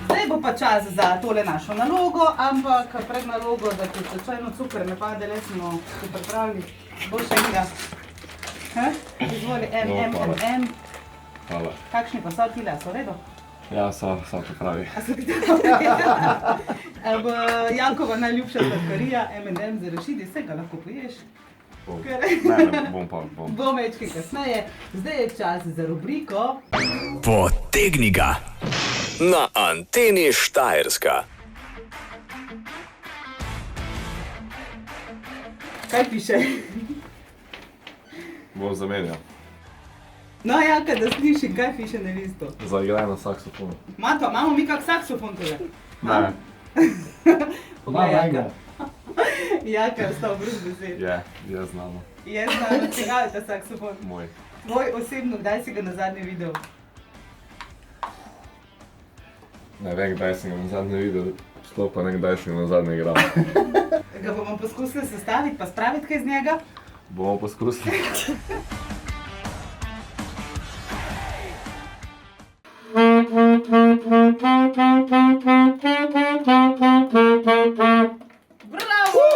Zdaj bo pa čas za tole našo nalogo, ampak pred nalogo, da ti slučajno cukor ne pade, le smo se pripravili. Bo še enega. Izvoli, M. Hvala. Kakšni pa so tile, so v redu? Ja, so pripravi. A so ti Jankova najljubša sladkarija, M&M za rešiti, vse ga lahko poješ. Ne, bom. Bom večkaj kasneje. Zdaj je čas za rubriko Potegni ga na Anteni Štajerska. Kaj piše? Bom zamenjal. No, Janka, da slišim, kaj piše na listu. Zaigraj na saksofonu. Mato, imamo mi kak saksofon tule? Ne. Janka. Janka je ostal brez besed. Je znamo. Je znano, čigav je ta saksofon? Moj. Tvoj osebno, kdaj si ga nazadnje videl? Ne vem, kdaj sem ga nazadnje videl, sploh pa ne kdaj sem ga nazadnje igral. Ga bomo poskusili sestaviti pa spraviti kaj z njega? Bomo poskusili. Bravo!